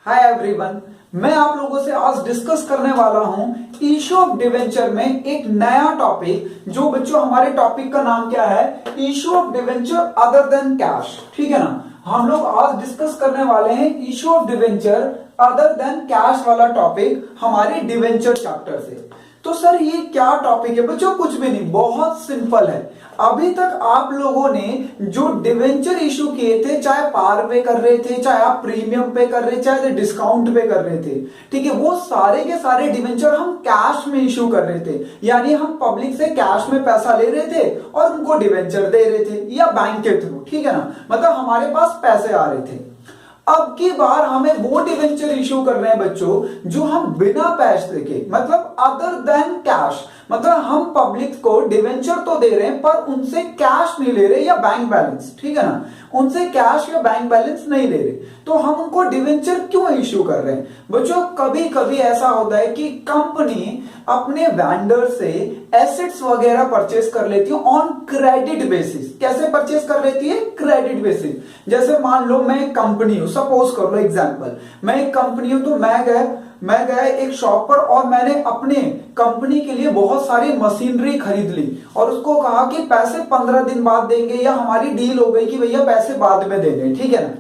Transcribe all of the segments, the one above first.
Hi everyone, मैं आप लोगों से आज डिस्कस करने वाला हूं इशू ऑफ डिवेंचर में एक नया टॉपिक। जो बच्चों हमारे टॉपिक का नाम क्या है? Issue of debenture other than cash. ठीक है ना, हम लोग आज डिस्कस करने वाले हैं issue of debenture other than cash वाला टॉपिक हमारे डिवेंचर चैप्टर से। तो सर ये क्या टॉपिक है बच्चों? कुछ भी नहीं, बहुत सिंपल है। अभी तक आप लोगों ने जो डिवेंचर इशू किए थे, चाहे पार पे कर रहे थे, चाहे आप प्रीमियम पे कर रहे थे, चाहे डिस्काउंट पे कर रहे थे, ठीक है, वो सारे के सारे डिवेंचर हम कैश में इशू कर रहे थे। यानी हम पब्लिक से कैश में पैसा ले रहे थे और उनको डिवेंचर दे रहे थे या बैंक के थ्रू। ठीक है ना, मतलब हमारे पास पैसे आ रहे थे। अब की बार हमें वो डिवेंचर इशू कर रहे हैं बच्चों जो हम बिना पैसे के, मतलब अदर देन कैश, मतलब हम पब्लिक को डिवेंचर तो दे रहे हैं पर उनसे कैश नहीं ले रहे या बैंक बैलेंस। ठीक है ना, उनसे कैश या बैंक बैलेंस नहीं ले रहे, तो हम उनको डिवेंचर क्यों इशू कर रहे हैं बच्चों? कभी कभी ऐसा होता है कि कंपनी अपने वेंडर से एसेट्स वगैरह परचेस कर लेती है ऑन क्रेडिट बेसिस। कैसे परचेस कर लेती है? Credit basis. जैसे मान लो मैं एक कंपनी हूं, सपोज कर लो एग्जांपल, मैं एक कंपनी हूं, तो मैं गया एक शॉप पर और मैंने अपने कंपनी के लिए बहुत सारी मशीनरी खरीद ली और उसको कहा कि पैसे 15 दिन बाद देंगे, या हमारी डील हो गई कि भैया पैसे बाद में देंगे। ठीक है ना,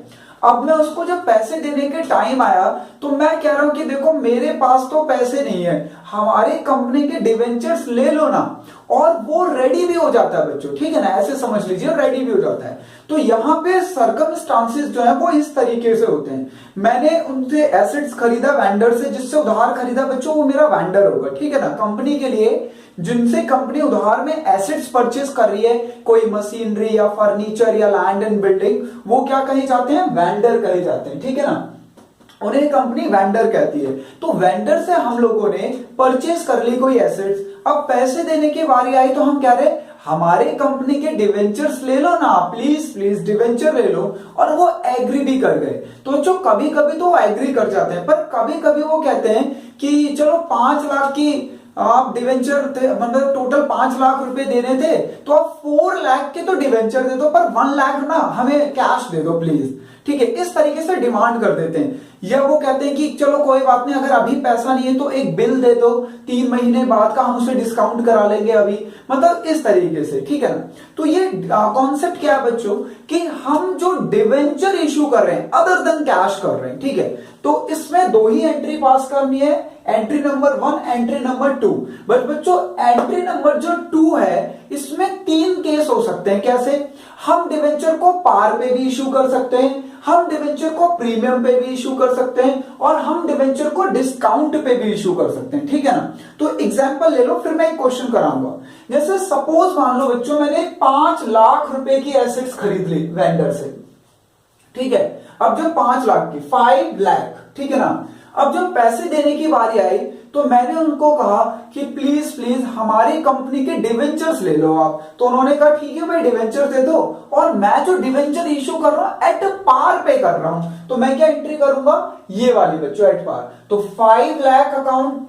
अब मैं उसको जब पैसे देने के टाइम आया तो मैं कह रहा हूं कि देखो मेरे पास तो पैसे नहीं है, हमारे कंपनी के डिवेंचर्स ले लो ना, और वो रेडी भी हो जाता है बच्चों। ठीक है ना, ऐसे समझ लीजिए, रेडी भी हो जाता है। तो यहाँ पे सर्कमस्टांसेस जो है वो इस तरीके से होते हैं। मैंने उनसे एसेट्स खरीदा वेंडर से, जिससे उधार खरीदा बच्चों, वो मेरा वेंडर होगा। ठीक है ना, कंपनी के लिए जिनसे कंपनी उधार में एसेट्स परचेस कर रही है, कोई मशीनरी या फर्नीचर या लैंड एंड बिल्डिंग, वो क्या कहे जाते हैं? वेंडर कहे जाते हैं। ठीक है ना, उन्हें कंपनी वेंडर कहती है। तो वेंडर से हम लोगों ने परचेस कर ली कोई एसेट्स, अब पैसे देने की बारी आई तो हम कह रहे हमारे कंपनी के डिवेंचर्स ले लो ना, प्लीज प्लीज डिवेंचर ले लो, और वो एग्री भी कर गए। तो जो कभी कभी तो वो एग्री कर जाते हैं, पर कभी कभी वो कहते हैं कि चलो 5 लाख की आप डिवेंचर थे, मतलब टोटल 5 लाख रुपए देने थे, तो आप 4 लाख के तो डिवेंचर दे दो, पर 1 लाख ना हमें कैश दे दो प्लीज। ठीक है, इस तरीके से डिमांड कर देते हैं। या वो कहते हैं कि चलो कोई बात नहीं, अगर अभी पैसा नहीं है तो एक बिल दे दो, 3 महीने बाद का हम उसे डिस्काउंट करा लेंगे अभी, मतलब इस तरीके से। ठीक है ना, तो ये कॉन्सेप्ट क्या है बच्चों कि हम जो डिवेंचर इशू कर रहे हैं अदर देन कैश कर रहे हैं। ठीक है, तो इसमें 2 ही एंट्री पास करनी है, entry number 1, entry number 2। But बच्चों एंट्री नंबर जो 2 है, इसमें 3 केस हो सकते हैं। कैसे? हम डिवेंचर को पार पे भी इशू कर सकते हैं, हम डिवेंचर को प्रीमियम पे भी इशू कर सकते हैं, और हम डिवेंचर को डिस्काउंट पे भी इशू कर सकते हैं। ठीक है ना, तो एग्जांपल ले लो, फिर मैं एक क्वेश्चन कराऊंगा। जैसे सपोज मान लो बच्चों मैंने 5 लाख रुपए की एसेट्स खरीद ली वेंडर से। ठीक है, अब जो 5 लाख की 5 लाख, ठीक है ना, अब जब पैसे देने की बारी आई तो मैंने उनको कहा कि प्लीज प्लीज हमारी कंपनी के डिवेंचर्स ले लो आप। तो उन्होंने कहा ठीक है भाई डिवेंचर दे दो, और मैं जो डिवेंचर इशू कर रहा हूं एट पार पे कर रहा हूं, तो मैं क्या एंट्री करूंगा? ये वाली बच्चों, एट पार। तो 5 लाख अकाउंट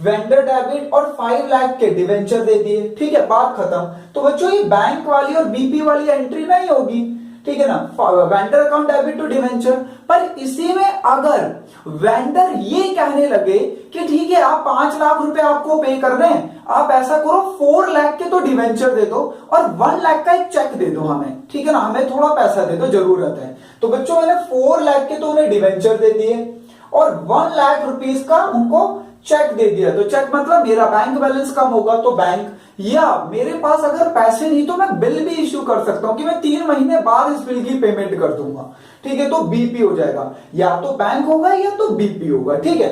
वेंडर डेबिट और 5 लाख के डिवेंचर दे दिए। ठीक है, बात खत्म। तो बच्चों ये बैंक वाली और बीपी वाली एंट्री नहीं होगी। ठीक है ना, vendor account debit to debenture. पर इसी में अगर वेंडर ये कहने लगे कि ठीक है आप 5 लाख रुपए आपको पे कर रहे हैं, आप ऐसा करो 4 लाख के तो डिवेंचर दे दो और 1 लाख का एक चेक दे दो हमें। ठीक है ना, हमें थोड़ा पैसा दे दो, जरूरत है। तो बच्चों मैंने 4 लाख के तो उन्हें डिवेंचर दे दिए और 1 लाख रुपीस का उनको चेक दे दिया। तो चेक मतलब मेरा बैंक बैलेंस कम होगा तो बैंक, या मेरे पास अगर पैसे नहीं तो मैं बिल भी इश्यू कर सकता हूं कि मैं 3 महीने बाद इस बिल की पेमेंट कर दूंगा। ठीक है, तो बीपी हो जाएगा, या तो बैंक होगा या तो बीपी होगा। ठीक है,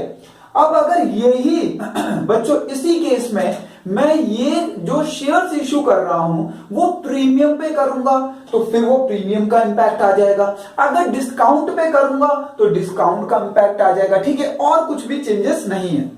अब अगर यही बच्चों इसी केस में मैं ये जो शेयर्स इशू कर रहा हूं वो प्रीमियम पे करूंगा तो फिर वो प्रीमियम का इंपैक्ट आ जाएगा, अगर डिस्काउंट पे करूंगा तो डिस्काउंट का इंपैक्ट आ जाएगा। ठीक है, और कुछ भी चेंजेस नहीं है।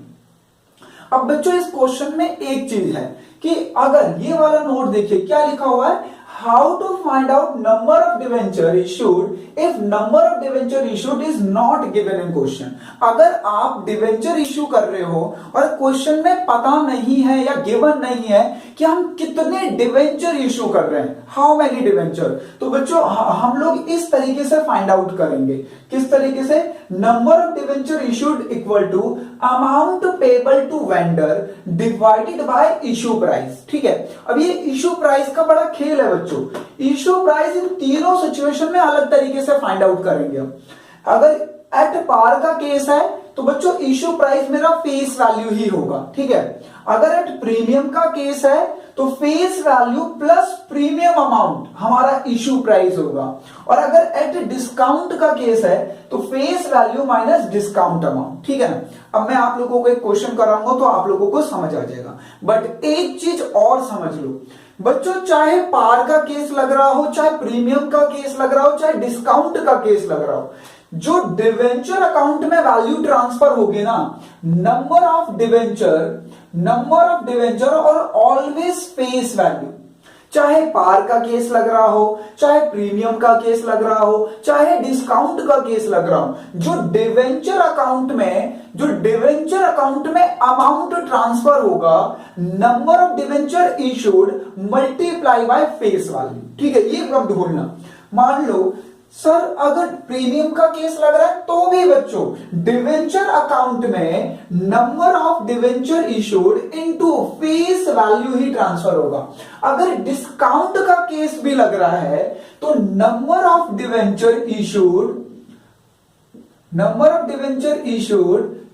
अब बच्चों इस क्वेश्चन में एक चीज है कि अगर ये वाला नोट देखिए क्या लिखा हुआ है, how to find out number of debenture issued if number of debenture issued is not given in question. अगर आप डिवेंचर इशू कर रहे हो और क्वेश्चन में पता नहीं है या गिवन नहीं है कि हम कितने डिवेंचर इशू कर रहे हैं, हाउ मेनी डिवेंचर, तो बच्चों हम लोग इस तरीके से फाइंड आउट करेंगे। किस तरीके से? Number of debenture issued equal to amount payable to vendor divided by issue price. ठीक है, अब ये इशू प्राइस का बड़ा खेल है बच्चों। इशू प्राइस इन तीनों सिचुएशन में अलग तरीके से फाइंड आउट करेंगे हम। अगर एट पार का केस है तो बच्चों इशू प्राइस मेरा फेस वैल्यू ही होगा। ठीक है, अगर एट प्रीमियम का केस है तो face value plus premium amount हमारा इशू प्राइस होगा, और अगर एट डिस्काउंट का केस है तो face value minus discount amount. ठीक है ना। अब मैं आप लोगों को एक क्वेश्चन कराऊंगा तो आप लोगों को समझ आ जाएगा, बट एक चीज और समझ लो बच्चों, चाहे पार का केस लग रहा हो, चाहे प्रीमियम का केस लग रहा हो, चाहे डिस्काउंट का केस लग रहा हो, जो डिवेंचर अकाउंट में वैल्यू ट्रांसफर होगी ना, नंबर ऑफ डिवेंचर और ऑलवेज फेस वैल्यू, चाहे पार का केस लग रहा हो, चाहे प्रीमियम का केस लग रहा हो, चाहे डिस्काउंट का केस लग रहा हो, जो डिवेंचर अकाउंट में अमाउंट ट्रांसफर होगा, number of debenture issued multiply by face value. ठीक है, ये कब भूलना। मान लो सर अगर प्रीमियम का केस लग रहा है तो भी बच्चों डिवेंचर अकाउंट में number of debenture issued into face value he transfer होगा। अगर डिस्काउंट का केस भी लग रहा है तो number of debenture issued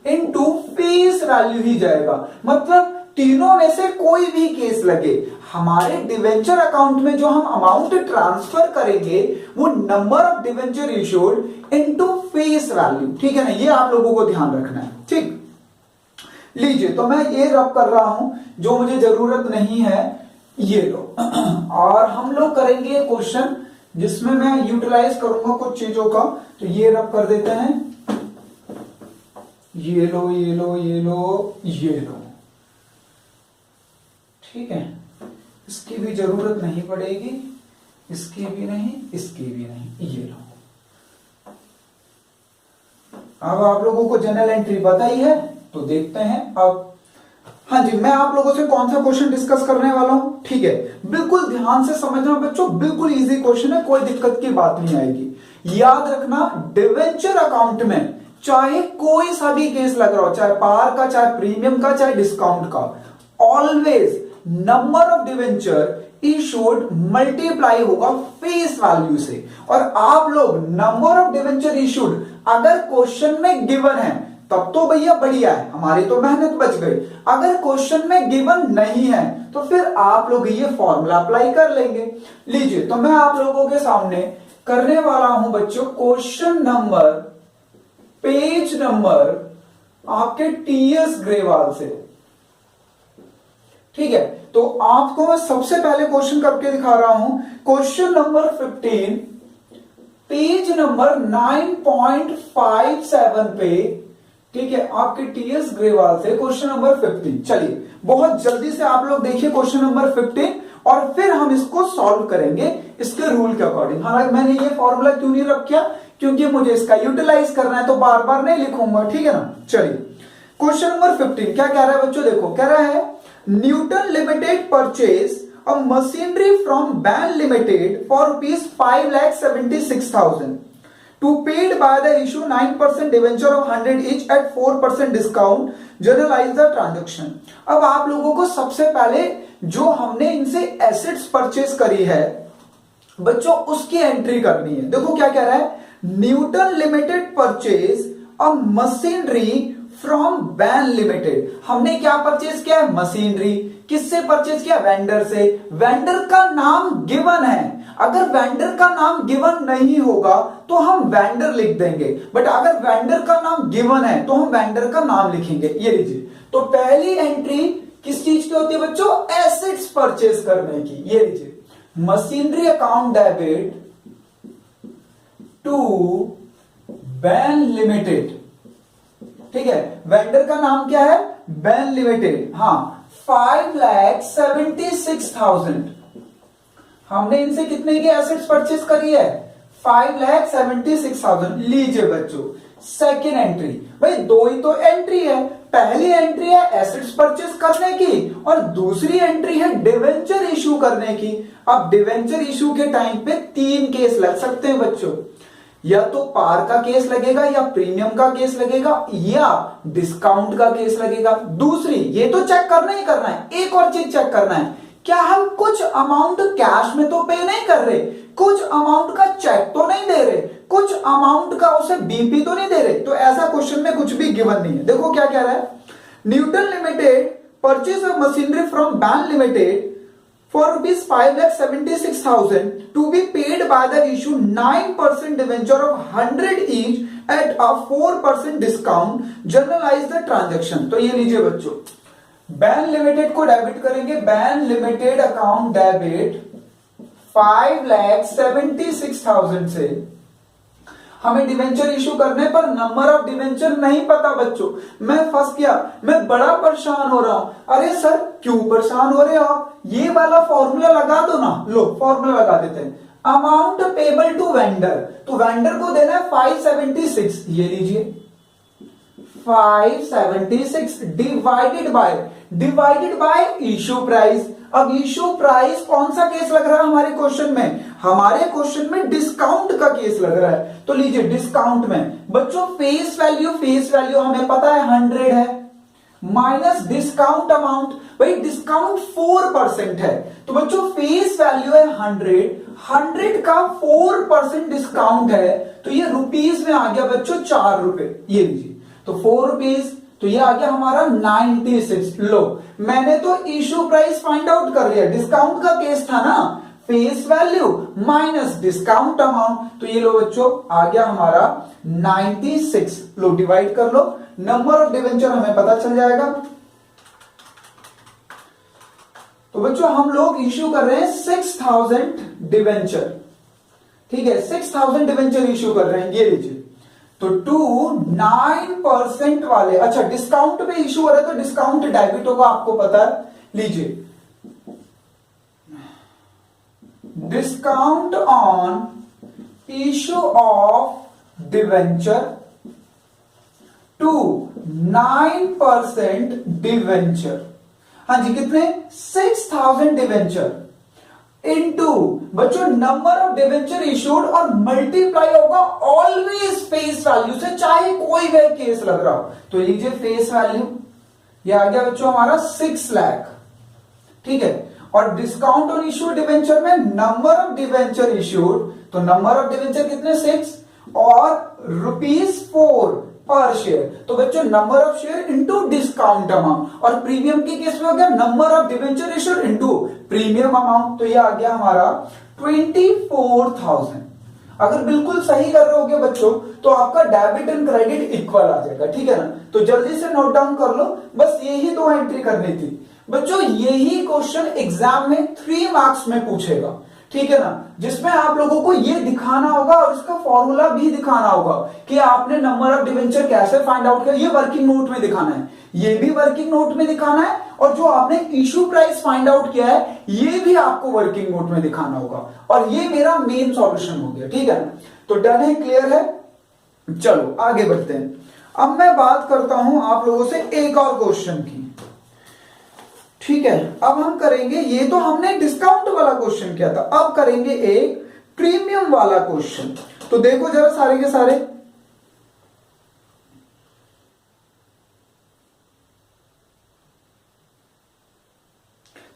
into face value ही जाएगा। मतलब तीनों में से कोई भी केस लगे, हमारे डिवेंचर अकाउंट में जो हम अमाउंट ट्रांसफर करेंगे वो number of debenture issued into face value. ठीक है ना, ये आप लोगों को ध्यान रखना है। ठीक, लीजिए तो मैं ये रब कर रहा हूं, जो मुझे जरूरत नहीं है ये लो, और हम लोग करेंगे क्वेश्चन जिसमें मैं यूटिलाइज करूंगा कुछ चीजों का। तो ये रब कर देते हैं, ये लो ये लो ये लो ये लो। ठीक है, इसकी भी जरूरत नहीं पड़ेगी, इसकी भी नहीं, इसकी भी नहीं, ये लो। अब आप लोगों को जनरल एंट्री पता ही है तो देखते हैं अब। हाँ जी, मैं आप लोगों से कौन सा क्वेश्चन डिस्कस करने वाला हूं। ठीक है, बिल्कुल ध्यान से समझना बच्चों, बिल्कुल इजी क्वेश्चन है, कोई दिक्कत की बात नहीं आएगी। याद रखना, डिवेंचर अकाउंट में चाहे कोई सा भी केस लग रहा हो, चाहे पार का, चाहे प्रीमियम का, चाहे डिस्काउंट का, always number of debenture issued multiply होगा फेस वैल्यू से। और आप लोग नंबर ऑफ डिवेंचर इशूड अगर क्वेश्चन में गिवन है तब तो भैया बढ़िया है, हमारी तो मेहनत बच गई। अगर क्वेश्चन में गिवन नहीं है तो फिर आप लोग ये फॉर्मूला अप्लाई कर लेंगे। लीजिए तो मैं आप लोगों के सामने करने वाला हूं बच्चों क्वेश्चन नंबर, पेज नंबर आपके टीएस ग्रेवाल से। ठीक है, तो आपको मैं सबसे पहले क्वेश्चन करके दिखा रहा हूं, क्वेश्चन नंबर 15 पेज नंबर 9.57 पे। ठीक है, आपके टीएस ग्रेवाल से क्वेश्चन नंबर 15। चलिए बहुत जल्दी से आप लोग देखिए क्वेश्चन नंबर 15 और फिर हम इसको सॉल्व करेंगे इसके रूल के अकॉर्डिंग। हालांकि मैंने ये फॉर्मूला क्यों नहीं रखा, क्योंकि मुझे इसका यूटिलाइज करना है तो बार बार नहीं लिखूंगा। ठीक है ना। चलिए क्वेश्चन नंबर 15 क्या कह रहा है बच्चों, देखो कह रहा है Newton Limited purchase a machinery from Ban Limited for rupees 5,76,000 to paid by the issue 9% debenture of 100 each at 4% discount. Generalize the transaction. अब आप लोगों को सबसे पहले जो हमने इनसे एसेट्स परचेज करी है बच्चों उसकी एंट्री करनी है। देखो क्या कह रहा है, Newton limited purchase a machinery from ban limited. हमने क्या परचेज किया है, मशीनरी। किससे परचेज किया, वेंडर से। वेंडर का नाम गिवन है, अगर वेंडर का नाम गिवन नहीं होगा तो हम वेंडर लिख देंगे, बट अगर वेंडर का नाम गिवन है तो हम वेंडर का नाम लिखेंगे। ये लीजिए, तो पहली एंट्री किस चीज की होती है बच्चों, एसेट्स परचेज करने की। ये लीजिए, machinery account debit to ban limited. ठीक है, वेंडर का नाम क्या है, बैन लिमिटेड। हाँ, 5,76,000 हमने इनसे कितने की एसेट्स परचेस करी है? 5,76,000। लीजिए बच्चों सेकेंड एंट्री, भाई दो ही तो एंट्री है। पहली एंट्री है एसेट्स परचेस करने की और दूसरी एंट्री है डिवेंचर इशू करने की। अब डिवेंचर इशू के टाइम पे तीन केस लग सकते हैं बच्चों, या तो पार का केस लगेगा, या प्रीमियम का केस लगेगा, या डिस्काउंट का केस लगेगा। दूसरी ये तो चेक करना ही करना है, एक और चीज चेक करना है, क्या हम कुछ अमाउंट कैश में तो पे नहीं कर रहे, कुछ अमाउंट का चेक तो नहीं दे रहे, कुछ अमाउंट का उसे बीपी तो नहीं दे रहे। तो ऐसा क्वेश्चन में कुछ भी गिवन नहीं है। देखो क्या कह रहा है, Newton limited purchase of machinery from ban limited for rupees 5,76,000 to be paid by the issue 9% debenture of 100 each at a 4% discount, generalize the transaction। तो ये लीजिए बच्चों, बैन लिमिटेड को डेबिट करेंगे, बैन लिमिटेड अकाउंट डेबिट 5,76,000 से हमें debenture issue करने पर नंबर ऑफ डिवेंचर नहीं पता बच्चों। मैं फंस गया, मैं बड़ा परेशान हो रहा हूं। अरे सर क्यों परेशान हो रहे हो आप, ये वाला फॉर्मूला लगा दो ना। लो फॉर्मूला लगा देते हैं, अमाउंट पेबल टू वेंडर, तो वेंडर को देना है 576, ये लीजिए 576 डिवाइडेड बाय इशू प्राइस। अब इशू प्राइस कौन सा केस लग रहा है हमारे क्वेश्चन में? हमारे क्वेश्चन में डिस्काउंट का केस लग रहा है। तो लीजिए डिस्काउंट में बच्चों फेस वैल्यू हमें पता है 100 है, माइनस डिस्काउंट अमाउंट, भाई डिस्काउंट 4% है। तो बच्चों फेस वैल्यू है 100 का 4% डिस्काउंट है, तो ये रुपीस में आ गया बच्चों 4 रुपए। ये लीजिए तो 4 रुपीज, तो ये आ गया हमारा 96। लो मैंने तो इशू प्राइस फाइंड आउट कर लिया, डिस्काउंट का केस था ना, face value minus discount amount, तो ये लो बच्चों आ गया हमारा 96। लो डिवाइड कर लो, नंबर ऑफ डिवेंचर हमें पता चल जाएगा। तो बच्चों हम लोग इश्यू कर रहे हैं 6,000 डिवेंचर, ठीक है 6,000 डिवेंचर इश्यू कर रहे हैं। ये लीजिए तो 9% वाले, अच्छा डिस्काउंट पे इशू हो रहा है तो डिस्काउंट डेबिट होगा, आपको पता है। लीजिए discount on issue of debenture to 9% debenture, हाँ जी कितने 6,000 डिवेंचर इनटू बच्चों नंबर ऑफ डिवेंचर इशूड और मल्टीप्लाई होगा ऑलवेज फेस वैल्यू से, चाहे कोई भी केस लग रहा हो। तो लीजिए फेस वैल्यू ये आ गया बच्चों हमारा 6 लाख, ठीक है। और डिस्काउंट ऑन इशू डिवेंचर में नंबर ऑफ डिवेंचर इशूड, तो नंबर ऑफ डिवेंचर कितने 6 और ₹4 पर शेयर, तो बच्चों number of share into discount amount. और प्रीमियम के केस में हो गया number of debenture issued into premium amount, तो ये आ गया हमारा 24,000। अगर बिल्कुल सही कर रहे होगे बच्चों तो आपका डेबिट एंड क्रेडिट इक्वल आ जाएगा, ठीक है ना। तो जल्दी से नोट डाउन कर लो, बस यही 2 एंट्री करनी थी बच्चों। यही क्वेश्चन एग्जाम में 3 मार्क्स में पूछेगा, ठीक है ना, जिसमें आप लोगों को ये दिखाना होगा और इसका फॉर्मूला भी दिखाना होगा कि आपने नंबर ऑफ डिवेंचर कैसे फाइंड आउट किया। ये वर्किंग नोट में दिखाना है, ये भी वर्किंग नोट में दिखाना है, और जो आपने इशू प्राइस फाइंड आउट किया है ये भी आपको वर्किंग नोट में दिखाना होगा। और ये मेरा मेन सॉल्यूशन हो गया, ठीक है ना। तो डन है, क्लियर है। चलो आगे बढ़ते हैं। अब मैं बात करता हूं आप लोगों से एक और क्वेश्चन की, ठीक है। अब हम करेंगे, ये तो हमने डिस्काउंट वाला क्वेश्चन किया था, अब करेंगे एक प्रीमियम वाला क्वेश्चन। तो देखो जरा सारे के सारे,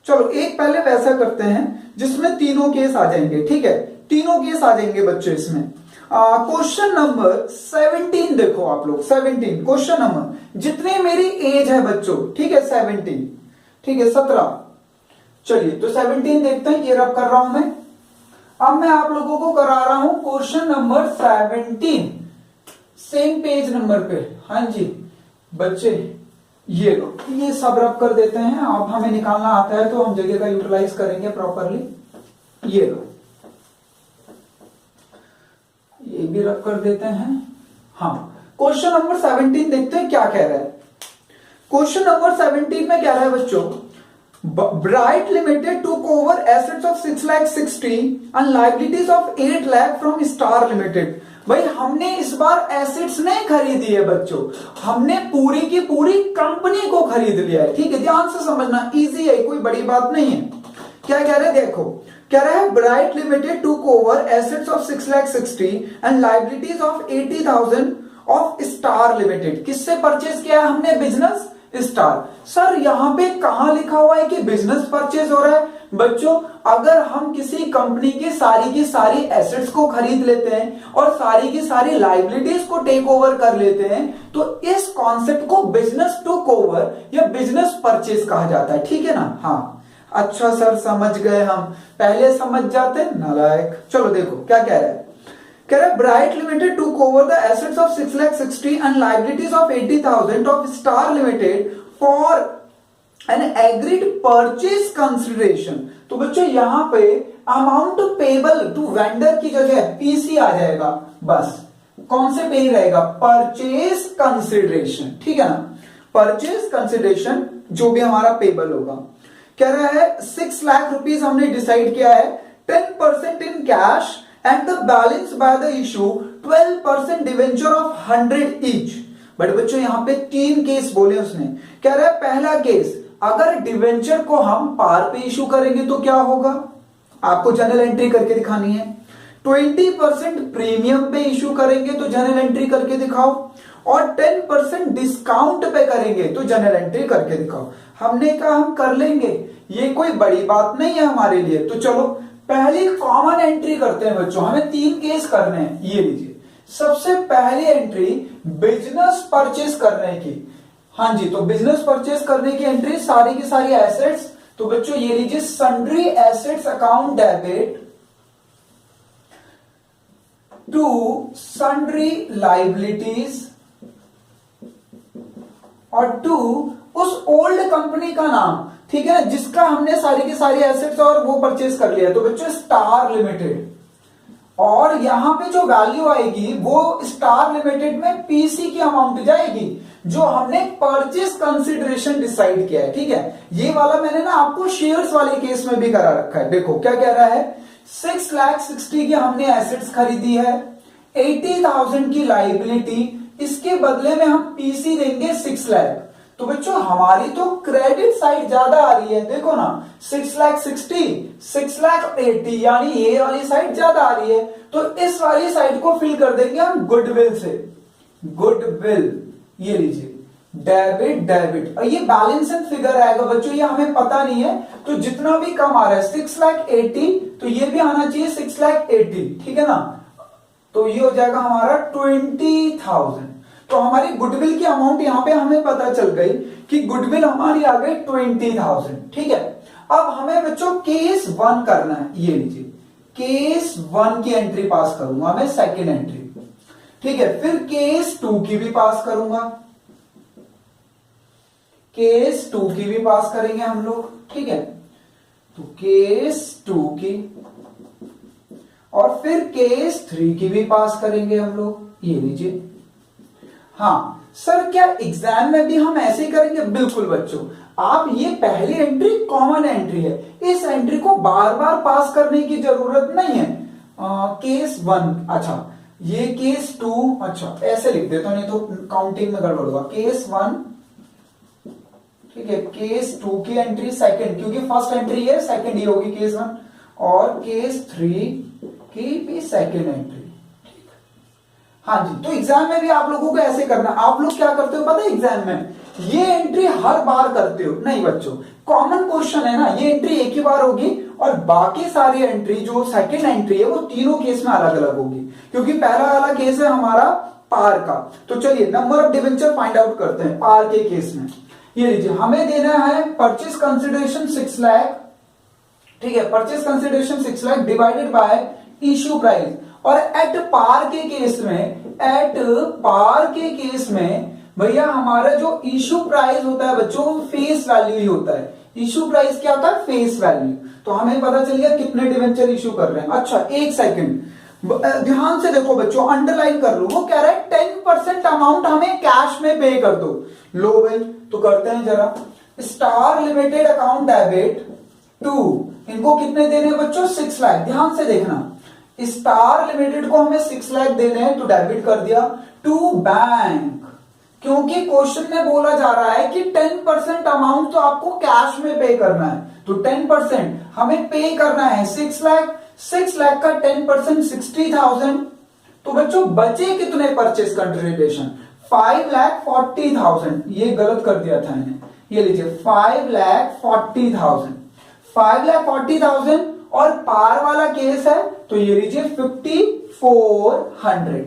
चलो एक पहले वैसा करते हैं जिसमें तीनों केस आ जाएंगे, ठीक है, तीनों केस आ जाएंगे बच्चों इसमें। क्वेश्चन नंबर 17 देखो आप लोग, 17 क्वेश्चन नंबर, जितने मेरी एज है बच्चों, ठीक है 17, ठीक है 17। चलिए तो 17 देखते हैं, ये रब कर रहा हूं मैं। अब मैं आप लोगों को करा रहा हूं question number 17, same page number पे। हाँ जी बच्चे, ये लो, ये सब रब कर देते हैं। अब हमें निकालना आता है तो हम जगह का यूटिलाइज करेंगे प्रॉपरली। ये लो, ये भी रब कर देते हैं। हाँ क्वेश्चन नंबर 17 देखते हैं क्या कह रहा है। क्वेश्चन नंबर 17 में क्या है बच्चों, Bright Limited took over assets of 6,60,000 and liabilities of 8 lakh from Star Limited. भाई हमने इस बार एसेट्स नहीं खरीदी है बच्चों, हमने पूरी की पूरी कंपनी को खरीद लिया है। ठीक है, ध्यान से समझना, इजी है, कोई बड़ी बात नहीं है। क्या कह रहे हैं देखो, कह रहा है bright limited took over assets of 6,60,000 and liabilities of 80,000 of star limited. किससे परचेज किया है हमने? Business star. सर यहां पे कहां लिखा हुआ है कि बिजनेस परचेज हो रहा है? बच्चों अगर हम किसी कंपनी की सारी एसेट्स को खरीद लेते हैं और सारी की सारी लाइबिलिटीज को टेक ओवर कर लेते हैं तो इस कॉन्सेप्ट को बिजनेस टूक ओवर या बिजनेस परचेज कहा जाता है। ठीक है ना? हाँ, अच्छा सर समझ गए, हम पहले समझ जाते नालायक। चलो देखो क्या कह रहा है, कह रहा है bright limited took over the assets of 6,60,000 and liabilities of 80,000 of star limited for an agreed purchase consideration. तो बच्चों यहां पे अमाउंट पेबल टू वेंडर की जगह पीसी आ जाएगा, बस कौन से पे ही रहेगा? Purchase consideration. ठीक है ना? परचेज कंसिडरेशन जो भी हमारा पेबल होगा। कह रहा है 6 लाख रुपीस हमने डिसाइड किया है, 10% in cash and the balance by the issue 12% debenture of 100 each. But बच्चों यहां पे 3 केस बोले उसने। कह रहा है पहला केस, अगर डिवेंचर को हम पार पे इशू करेंगे तो क्या होगा? आपको जर्नल एंट्री करके दिखानी है। 20% प्रीमियम पे इशू करेंगे तो जर्नल एंट्री करके दिखाओ, और 10% डिस्काउंट पे करेंगे तो जर्नल एंट्री करके दिखाओ। हमने कहा हम कर लेंगे, ये कोई बड़ी बात नहीं है हमारे लिए। तो चलो पहली कॉमन एंट्री करते हैं बच्चों, हमें 3 केस करने हैं। ये लीजिए, सबसे पहली एंट्री बिजनेस परचेज करने की। हाँ जी, तो बिजनेस परचेज करने की एंट्री सारी की सारी एसेट्स। तो बच्चों ये लीजिए, sundry assets account debit to sundry liabilities और टू उस ओल्ड कंपनी का नाम, ठीक है, जिसका हमने सारी की सारी एसेट्स और वो परचेज कर लिया। तो बच्चों स्टार लिमिटेड, और यहां पे जो वैल्यू आएगी वो स्टार लिमिटेड में पीसी की अमाउंट जाएगी जो हमने परचेज कंसिडरेशन डिसाइड किया है। ठीक है, ये वाला मैंने ना आपको शेयर्स वाले केस में भी करा रखा है। देखो क्या कह रहा है, 6,60,000 की हमने एसेट्स खरीदी है, 80,000 की लाइबिलिटी, इसके बदले में हम पीसी देंगे 6 लाख। तो बच्चों हमारी तो क्रेडिट साइड ज्यादा आ रही है, देखो ना, 6,60,000, 6,80,000, यानी ये वाली साइड ज्यादा आ रही है। तो इस वाली साइड को फिल कर देंगे हम गुडविल से। गुडविल, ये लीजिए, डेबिट डेबिट, और ये बैलेंस एंड फिगर आएगा बच्चों, ये हमें पता नहीं है। तो जितना भी कम आ रहा है 6,80,000, तो ये भी आना चाहिए 6,80,000। ठीक है ना? तो ये हो जाएगा हमारा 20,000। तो हमारी गुडविल की अमाउंट यहां पे हमें पता चल गई कि गुडविल हमारी आ गई 20,000। ठीक है, अब हमें बच्चों केस 1 करना है। ये लीजिए, केस 1 की एंट्री पास करूंगा मैं, सेकेंड एंट्री। ठीक है, फिर केस 2 की भी पास करूंगा, केस 2 की भी पास करेंगे हम लोग। ठीक है, तो केस 2 की, और फिर केस 3 की भी पास करेंगे हम लोग। ये लीजिए। हाँ सर, क्या एग्जाम में भी हम ऐसे ही करेंगे? बिल्कुल बच्चों, आप ये पहली एंट्री कॉमन एंट्री है, इस एंट्री को बार बार पास करने की जरूरत नहीं है। केस 1, अच्छा ये केस 2, अच्छा ऐसे लिख देता हूं, नहीं तो काउंटिंग में गड़बड़ होगा। केस 1, ठीक है, केस 2 की एंट्री सेकंड, क्योंकि फर्स्ट एंट्री है, सेकंड ही होगी केस 1, और केस 3 की भी सेकंड एंट्री। हाँ जी, तो एग्जाम में भी आप लोगों को ऐसे करना। आप लोग क्या करते हो पता है एग्जाम में? ये एंट्री हर बार करते हो? नहीं बच्चों, कॉमन क्वेश्चन है ना, ये एंट्री एक ही बार होगी, और बाकी सारी एंट्री जो सेकंड एंट्री है वो तीनों केस में अलग अलग होगी, क्योंकि पहला वाला केस है हमारा पार का। तो चलिए number of debenture find out करते हैं पार के केस में। ये लीजिए, हमें देना है परचेज कंसिडरेशन 6 लाख। ठीक है, purchase consideration 6 lakh divided by issue price. और एट पार के केस में भैया हमारा जो इशू प्राइस होता है बच्चों, फेस वैल्यू ही होता है। इशू प्राइस क्या होता है? Face value. तो हमें पता चल गया कितने डिवेंचर इशू कर रहे हैं। अच्छा एक सेकंड, ध्यान से देखो बच्चों, अंडरलाइन कर लो। वो कह रहा है 10% अमाउंट हमें कैश में पे कर दो। लो भाई, तो करते हैं जरा। Star limited account debit to, इनको कितने देने हैं बच्चों 6 लाख, ध्यान से देखना, स्टार लिमिटेड को हमें 6 लाख देने हैं तो डेबिट कर दिया टू बैंक, क्योंकि क्वेश्चन में बोला जा रहा है कि 10% अमाउंट तो आपको कैश में पे करना है, तो 10% हमें पे करना है 6 लाख, 6 लाख का 10% 60,000, तो बच्चों बचे कितने परचेज कंसिडरेशन 5,40,000, ये गलत कर दिया था मैंने, ये लीजिए 5,40,000, 5,40,000 और पार वाला केस है तो ये लीजिए 5,400,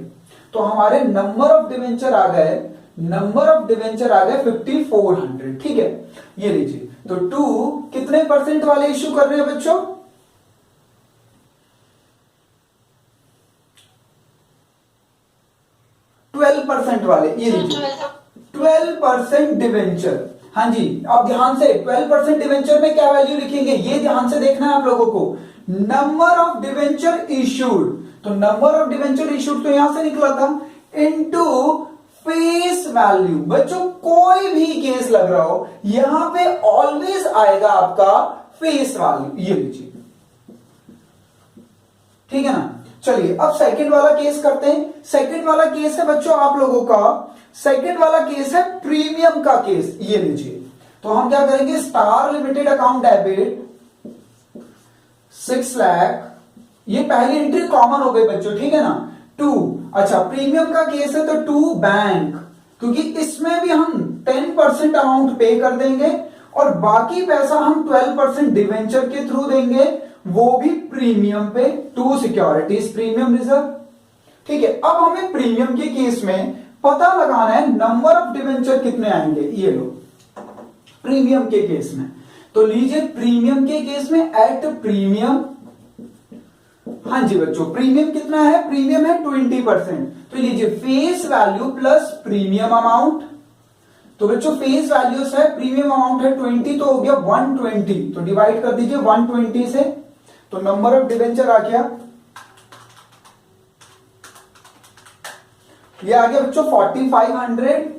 तो हमारे नंबर ऑफ डिवेंचर आ गए, नंबर ऑफ डिवेंचर आ गए 5,400, ठीक है। ये लीजिए तो 2 कितने परसेंट वाले इश्यू कर रहे हैं बच्चों, 12% वाले, ये लीजिए 12% डिवेंचर, हाँ जी। अब ध्यान से 12% डिवेंचर में क्या वैल्यू लिखेंगे ये ध्यान से देखना है आप लोगों को, नंबर ऑफ डिवेंचर इश्यूड, तो नंबर ऑफ डिवेंचर इश्यूड तो यहां से निकला था इनटू फेस वैल्यू, बच्चों कोई भी केस लग रहा हो यहां पे ऑलवेज आएगा आपका फेस वैल्यू, ये लीजिए, ठीक है ना। चलिए अब सेकंड वाला केस करते हैं। सेकंड वाला केस है बच्चों आप लोगों का, सेकंड वाला केस है प्रीमियम का केस, ये लीजिए, तो हम क्या करेंगे, star limited account debit 6 lakh, ये पहली एंट्री कॉमन हो गई बच्चों, ठीक है ना, 2, अच्छा प्रीमियम का केस है तो 2 बैंक, क्योंकि इसमें भी हम 10% अमाउंट पे कर देंगे और बाकी पैसा हम 12% डिवेंचर के थ्रू देंगे, वो भी प्रीमियम पे, 2 सिक्योरिटीज प्रीमियम रिजर्व, ठीक है। अब हमें प्रीमियम के केस में पता लगाना है नंबर ऑफ डिवेंचर कितने आएंगे, ये लो प्रीमियम के केस में, तो लीजिए प्रीमियम के केस में एट प्रीमियम, हाँ जी बच्चों प्रीमियम कितना है, प्रीमियम है 20%, तो लीजिए face value plus premium amount, तो बच्चों फेस वैल्यू है प्रीमियम अमाउंट है 20, तो हो गया 120, तो डिवाइड कर दीजिए 120 से, तो नंबर ऑफ डिवेंचर आ गया, ये आ गया बच्चों 4,500,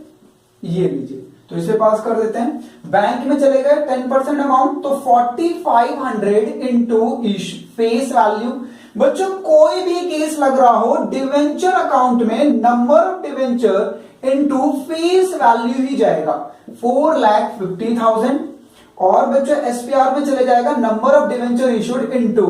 ये लीजिए, तो इसे पास कर देते हैं, बैंक में चले गए 10% अमाउंट, तो 4,500 इंटू फेस वैल्यू, बच्चों कोई भी केस लग रहा हो डिवेंचर अकाउंट में number of debenture into face value ही जाएगा 4,50,000, और बच्चों एसपीआर में चले जाएगा number of debenture issued into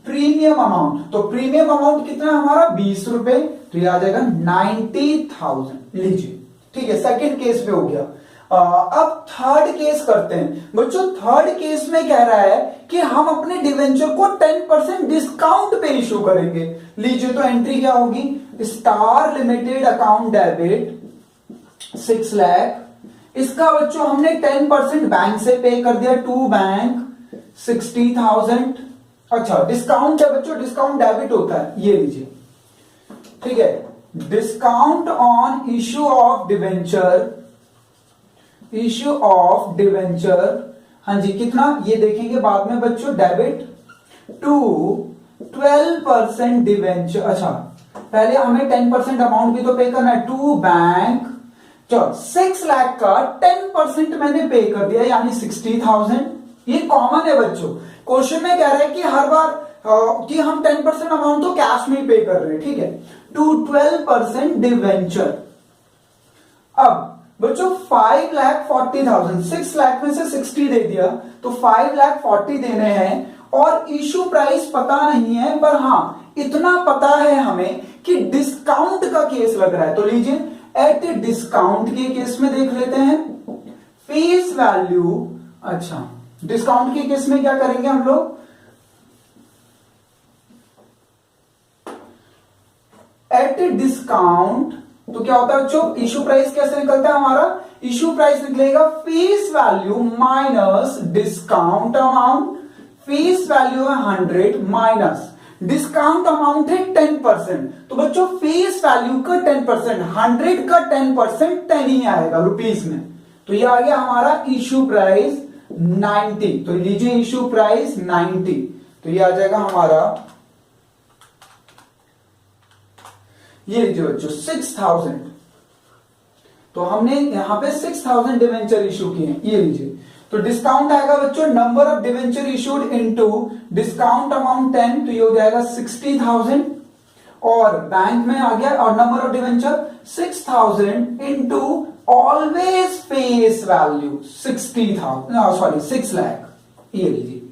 premium amount, तो प्रीमियम अमाउंट कितना हमारा 20 रुपए, तो ये आ जाएगा 90,000, लीजिए, ठीक है। सेकंड केस पे हो गया। अब थर्ड केस करते हैं बच्चों। थर्ड केस में कह रहा है कि हम अपने डिवेंचर को 10% डिस्काउंट पे इशू करेंगे, लीजिए, तो एंट्री क्या होगी, star limited account debit 6 lakh, इसका बच्चों हमने 10% बैंक से पे कर दिया, 2 बैंक 60,000, अच्छा डिस्काउंट है बच्चों, डिस्काउंट डेबिट होता है, ये लीजिए, ठीक है, discount on issue of debenture, issue of debenture, हाँ जी कितना ये देखेंगे बाद में बच्चों, डेबिट टू 12% डिवेंचर, अच्छा पहले हमें 10% अमाउंट भी तो पे करना है, 2 बैंक, चलो 6 लाख का 10% मैंने पे कर दिया यानी 60,000, ये कॉमन है बच्चों, क्वेश्चन में कह रहा है कि हर बार कि हम 10% अमाउंट तो कैश में ही पे कर रहे हैं, ठीक है, टू 12% डिवेंचर। अब बच्चों 5,40,000, 6 लाख में से 60 दे दिया तो 5,40,000 देने हैं, और इशू प्राइस पता नहीं है, पर हां इतना पता है हमें कि डिस्काउंट का केस लग रहा है, तो लीजिए एट डिस्काउंट के केस में देख लेते हैं, फेस वैल्यू, अच्छा डिस्काउंट के केस में क्या करेंगे हम लोग, एट डिस्काउंट, तो क्या होता है बच्चों, इशू प्राइस कैसे निकलता है हमारा, इशू प्राइस निकलेगा face value minus discount amount, face value है 100 माइनस डिस्काउंट अमाउंट है 10%, तो बच्चों फेस वैल्यू का 10%, 100 का 10% 10 ही आएगा रुपीस में, तो ये आ गया हमारा इशू प्राइस 90, तो लीजिए इशू प्राइस 90, तो ये आ जाएगा हमारा, ये लीजिए बच्चों 6,000, तो हमने यहां पे 6,000 डिवेंचर इशू किए हैं, ये लीजिए, तो डिस्काउंट आएगा बच्चों number of debenture issued into discount amount 10, तो ये हो जाएगा 60,000, और बैंक में आ गया और number of debenture 6,000 into always face value 60,000, sorry 6 lakh, ये लीजिए।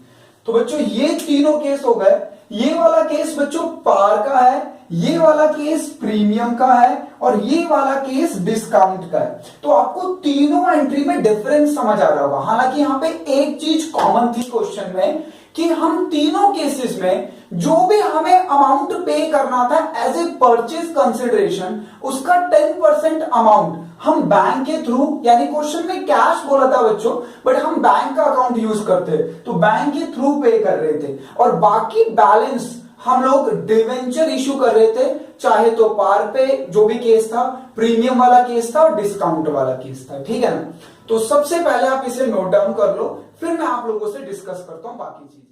तो बच्चों ये तीनों केस हो गए। ये वाला केस बच्चों पार का है, ये वाला केस प्रीमियम का है, और ये वाला केस डिस्काउंट का है। तो आपको तीनों एंट्री में डिफरेंस समझ आ रहा होगा। हालांकि यहां पे एक चीज कॉमन थी क्वेश्चन में कि हम तीनों केसेस में जो भी हमें अमाउंट पे करना था एज ए परचेज कंसिडरेशन, उसका 10% अमाउंट हम बैंक के थ्रू, यानी क्वेश्चन में कैश बोला था बच्चों, बट हम बैंक का अकाउंट यूज करते तो बैंक के थ्रू पे कर रहे थे, और बाकी बैलेंस हम लोग डिवेंचर इशू कर रहे थे, चाहे तो पार पे जो भी केस था, प्रीमियम वाला केस था और डिस्काउंट वाला केस था। ठीक है ना। तो सबसे पहले आप इसे नोट डाउन कर लो, फिर मैं आप लोगों से डिस्कस करता हूं बाकी चीजें।